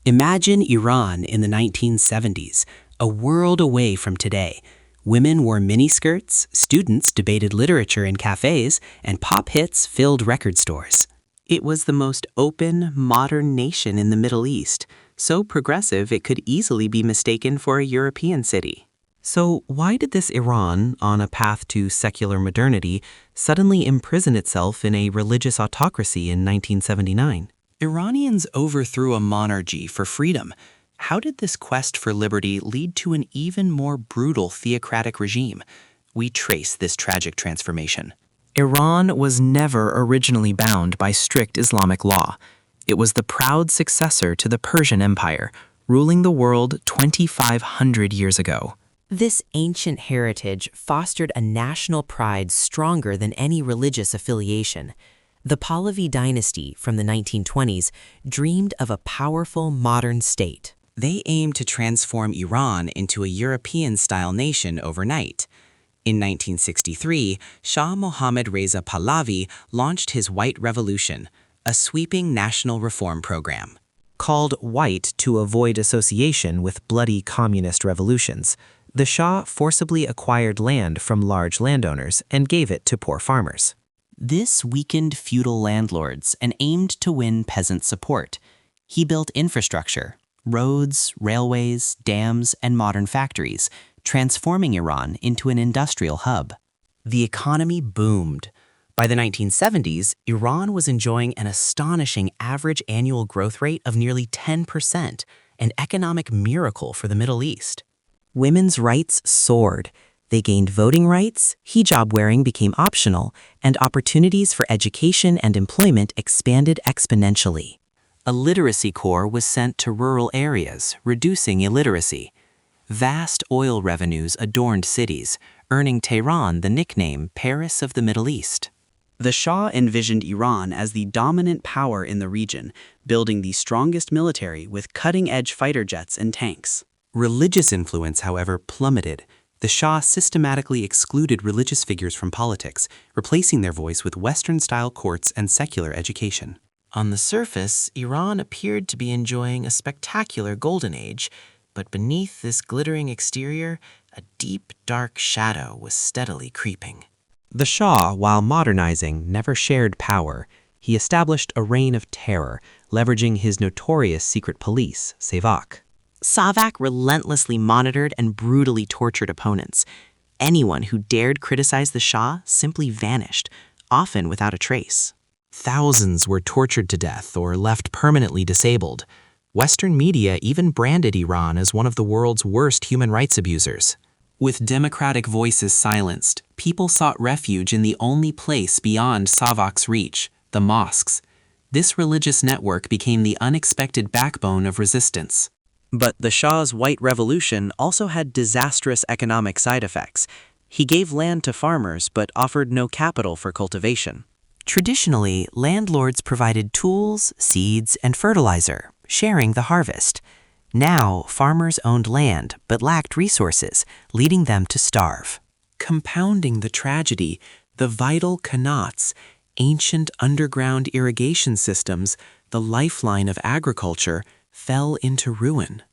Imagine Iran in the 1970s, a world away from today. Women wore miniskirts, students debated literature in cafes, and pop hits filled record stores. It was the most open, modern nation in the Middle East, so progressive it could easily be mistaken for a European city. So why did this Iran, on a path to secular modernity, suddenly imprison itself in a religious autocracy in 1979? Iranians overthrew a monarchy for freedom. How did this quest for liberty lead to an even more brutal theocratic regime? We trace this tragic transformation. Iran was never originally bound by strict Islamic law. It was the proud successor to the Persian Empire, ruling the world 2,500 years ago. This ancient heritage fostered a national pride stronger than any religious affiliation. The Pahlavi dynasty from the 1920s dreamed of a powerful modern state. They aimed to transform Iran into a European-style nation overnight. In 1963, Shah Mohammad Reza Pahlavi launched his White Revolution, a sweeping national reform program. Called white to avoid association with bloody communist revolutions, the Shah forcibly acquired land from large landowners and gave it to poor farmers. This weakened feudal landlords and aimed to win peasant support. He built infrastructure, roads, railways, dams, and modern factories, transforming Iran into an industrial hub. The economy boomed. By the 1970s, Iran was enjoying an astonishing average annual growth rate of nearly 10%, an economic miracle for the Middle East. Women's rights soared. They gained voting rights, hijab wearing became optional, and opportunities for education and employment expanded exponentially. A literacy corps was sent to rural areas, reducing illiteracy. Vast oil revenues adorned cities, earning Tehran the nickname Paris of the Middle East. The Shah envisioned Iran as the dominant power in the region, building the strongest military with cutting-edge fighter jets and tanks. Religious influence, however, plummeted. The Shah systematically excluded religious figures from politics, replacing their voice with Western-style courts and secular education. On the surface, Iran appeared to be enjoying a spectacular golden age, but beneath this glittering exterior, a deep, dark shadow was steadily creeping. The Shah, while modernizing, never shared power. He established a reign of terror, leveraging his notorious secret police, Savak. Savak relentlessly monitored and brutally tortured opponents. Anyone who dared criticize the Shah simply vanished, often without a trace. Thousands were tortured to death or left permanently disabled. Western media even branded Iran as one of the world's worst human rights abusers. With democratic voices silenced, people sought refuge in the only place beyond Savak's reach, the mosques. This religious network became the unexpected backbone of resistance. But the Shah's White Revolution also had disastrous economic side effects. He gave land to farmers but offered no capital for cultivation. Traditionally, landlords provided tools, seeds, and fertilizer, sharing the harvest. Now, farmers owned land but lacked resources, leading them to starve. Compounding the tragedy, the vital qanats, ancient underground irrigation systems, the lifeline of agriculture, fell into ruin.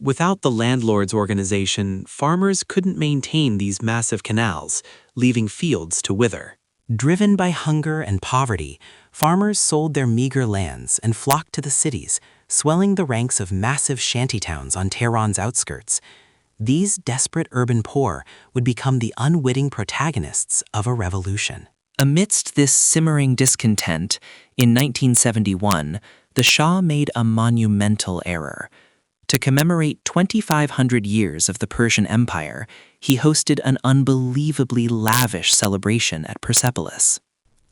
Without the landlords' organization, farmers couldn't maintain these massive canals, leaving fields to wither. Driven by hunger and poverty, farmers sold their meager lands and flocked to the cities, swelling the ranks of massive shantytowns on Tehran's outskirts. These desperate urban poor would become the unwitting protagonists of a revolution. Amidst this simmering discontent, in 1971, the Shah made a monumental error. To commemorate 2,500 years of the Persian Empire, he hosted an unbelievably lavish celebration at Persepolis.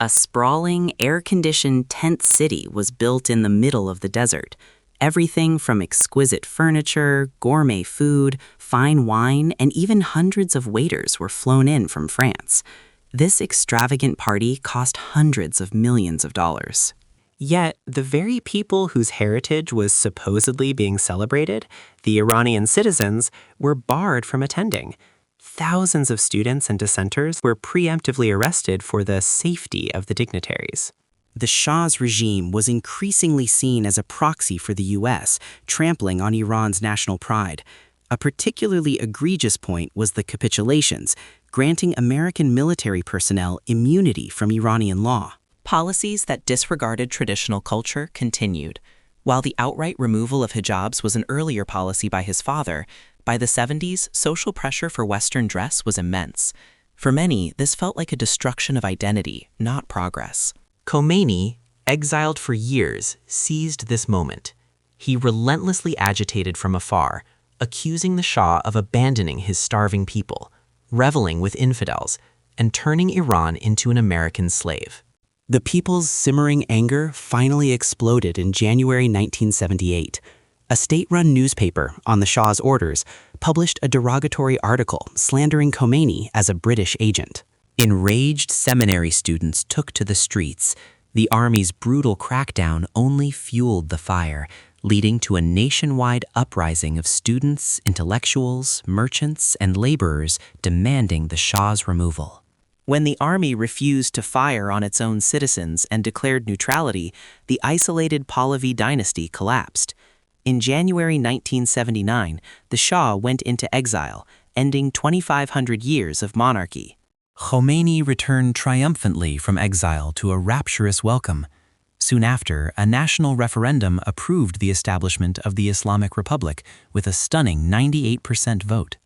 A sprawling, air-conditioned tent city was built in the middle of the desert. Everything from exquisite furniture, gourmet food, fine wine, and even hundreds of waiters were flown in from France. This extravagant party cost hundreds of millions of dollars. Yet, the very people whose heritage was supposedly being celebrated, the Iranian citizens, were barred from attending. Thousands of students and dissenters were preemptively arrested for the safety of the dignitaries. The Shah's regime was increasingly seen as a proxy for the US, trampling on Iran's national pride. A particularly egregious point was the capitulations, granting American military personnel immunity from Iranian law. Policies that disregarded traditional culture continued. While the outright removal of hijabs was an earlier policy by his father, by the 70s, social pressure for Western dress was immense. For many, this felt like a destruction of identity, not progress. Khomeini, exiled for years, seized this moment. He relentlessly agitated from afar, accusing the Shah of abandoning his starving people, reveling with infidels, and turning Iran into an American slave. The people's simmering anger finally exploded in January 1978. A state-run newspaper, on the Shah's orders, published a derogatory article slandering Khomeini as a British agent. Enraged seminary students took to the streets. The army's brutal crackdown only fueled the fire, leading to a nationwide uprising of students, intellectuals, merchants, and laborers demanding the Shah's removal. When the army refused to fire on its own citizens and declared neutrality, the isolated Pahlavi dynasty collapsed. In January 1979, the Shah went into exile, ending 2,500 years of monarchy. Khomeini returned triumphantly from exile to a rapturous welcome. Soon after, a national referendum approved the establishment of the Islamic Republic with a stunning 98% vote.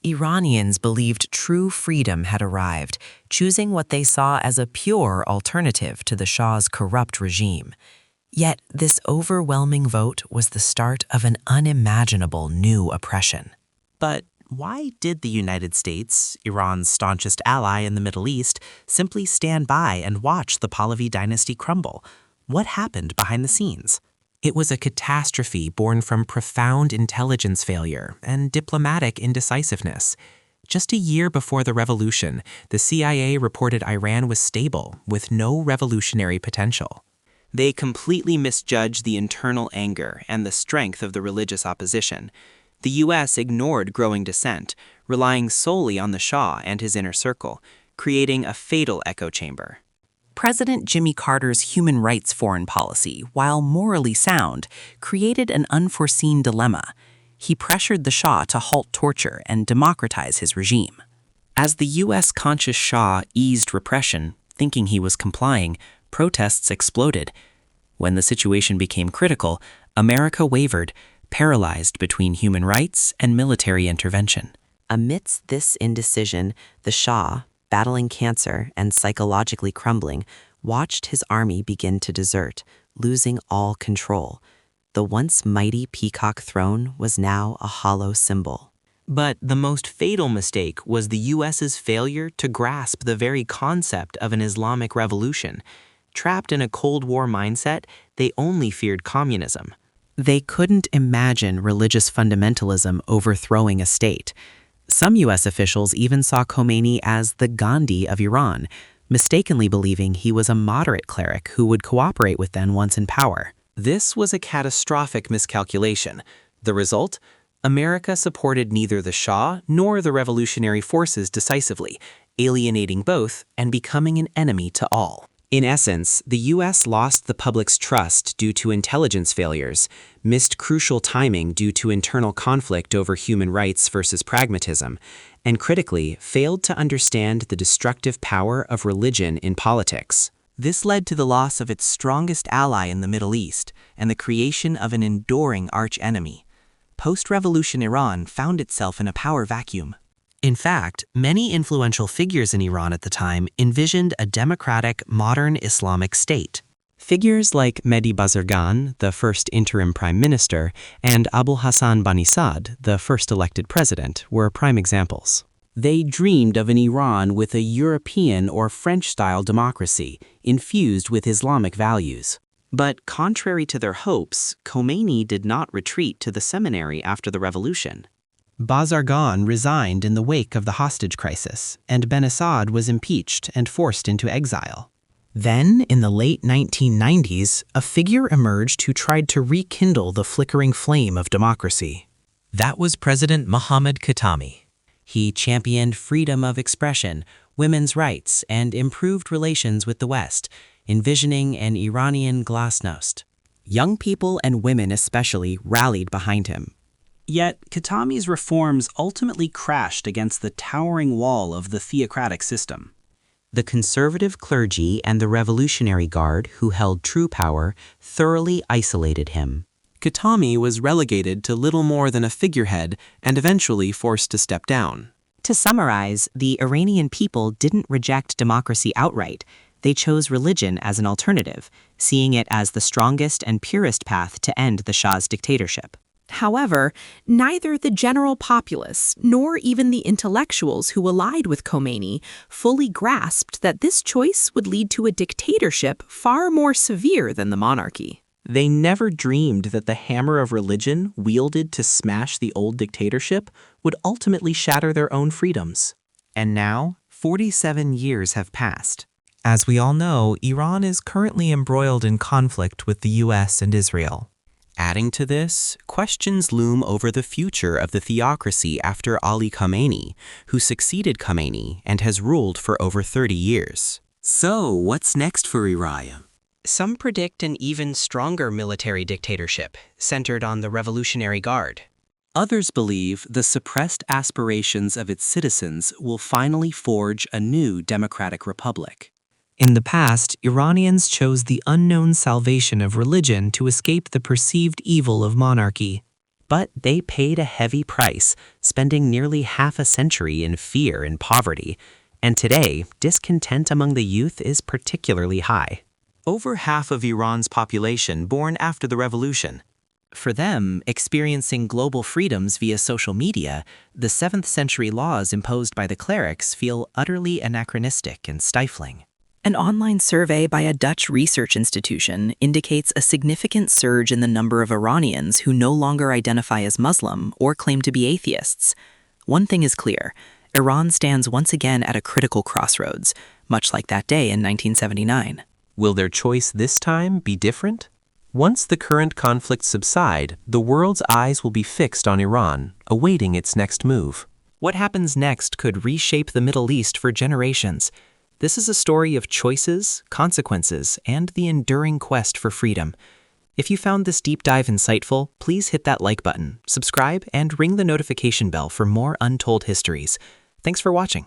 Iranians believed true freedom had arrived, choosing what they saw as a pure alternative to the Shah's corrupt regime. Yet this overwhelming vote was the start of an unimaginable new oppression. But why did the United States, Iran's staunchest ally in the Middle East, simply stand by and watch the Pahlavi dynasty crumble? What happened behind the scenes? It was a catastrophe born from profound intelligence failure and diplomatic indecisiveness. Just a year before the revolution, the CIA reported Iran was stable, with no revolutionary potential. They completely misjudged the internal anger and the strength of the religious opposition. The U.S. ignored growing dissent, relying solely on the Shah and his inner circle, creating a fatal echo chamber. President Jimmy Carter's human rights foreign policy, while morally sound, created an unforeseen dilemma. He pressured the Shah to halt torture and democratize his regime. As the U.S.-conscious Shah eased repression, thinking he was complying, protests exploded. When the situation became critical, America wavered, paralyzed between human rights and military intervention. Amidst this indecision, the Shah, battling cancer and psychologically crumbling, watched his army begin to desert, losing all control. The once mighty peacock throne was now a hollow symbol. But the most fatal mistake was the U.S.'s failure to grasp the very concept of an Islamic revolution. Trapped in a Cold War mindset, they only feared communism. They couldn't imagine religious fundamentalism overthrowing a state. Some U.S. officials even saw Khomeini as the Gandhi of Iran, mistakenly believing he was a moderate cleric who would cooperate with them once in power. This was a catastrophic miscalculation. The result? America supported neither the Shah nor the revolutionary forces decisively, alienating both and becoming an enemy to all. In essence, the U.S. lost the public's trust due to intelligence failures, missed crucial timing due to internal conflict over human rights versus pragmatism, and critically, failed to understand the destructive power of religion in politics. This led to the loss of its strongest ally in the Middle East and the creation of an enduring arch-enemy. Post-revolution Iran found itself in a power vacuum. In fact, many influential figures in Iran at the time envisioned a democratic, modern Islamic state. Figures like Mehdi Bazargan, the first interim prime minister, and Abul Hassan Banisadr, the first elected president, were prime examples. They dreamed of an Iran with a European or French-style democracy, infused with Islamic values. But contrary to their hopes, Khomeini did not retreat to the seminary after the revolution. Bazargan resigned in the wake of the hostage crisis, and Banisadr was impeached and forced into exile. Then, in the late 1990s, a figure emerged who tried to rekindle the flickering flame of democracy. That was President Mohammad Khatami. He championed freedom of expression, women's rights, and improved relations with the West, envisioning an Iranian glasnost. Young people and women especially rallied behind him. Yet, Khatami's reforms ultimately crashed against the towering wall of the theocratic system. The conservative clergy and the Revolutionary Guard, who held true power, thoroughly isolated him. Khatami was relegated to little more than a figurehead and eventually forced to step down. To summarize, the Iranian people didn't reject democracy outright. They chose religion as an alternative, seeing it as the strongest and purest path to end the Shah's dictatorship. However, neither the general populace nor even the intellectuals who allied with Khomeini fully grasped that this choice would lead to a dictatorship far more severe than the monarchy. They never dreamed that the hammer of religion, wielded to smash the old dictatorship, would ultimately shatter their own freedoms. And now, 47 years have passed. As we all know, Iran is currently embroiled in conflict with the US and Israel. Adding to this, questions loom over the future of the theocracy after Ali Khamenei, who succeeded Khomeini and has ruled for over 30 years. So, what's next for Iran? Some predict an even stronger military dictatorship, centered on the Revolutionary Guard. Others believe the suppressed aspirations of its citizens will finally forge a new democratic republic. In the past, Iranians chose the unknown salvation of religion to escape the perceived evil of monarchy. But they paid a heavy price, spending nearly half a century in fear and poverty. And today, discontent among the youth is particularly high. Over half of Iran's population born after the revolution. For them, experiencing global freedoms via social media, the 7th century laws imposed by the clerics feel utterly anachronistic and stifling. An online survey by a Dutch research institution indicates a significant surge in the number of Iranians who no longer identify as Muslim or claim to be atheists. One thing is clear: Iran stands once again at a critical crossroads, much like that day in 1979. Will their choice this time be different? Once the current conflicts subside, the world's eyes will be fixed on Iran, awaiting its next move. What happens next could reshape the Middle East for generations. This is a story of choices, consequences, and the enduring quest for freedom. If you found this deep dive insightful, please hit that like button, subscribe, and ring the notification bell for more untold histories. Thanks for watching.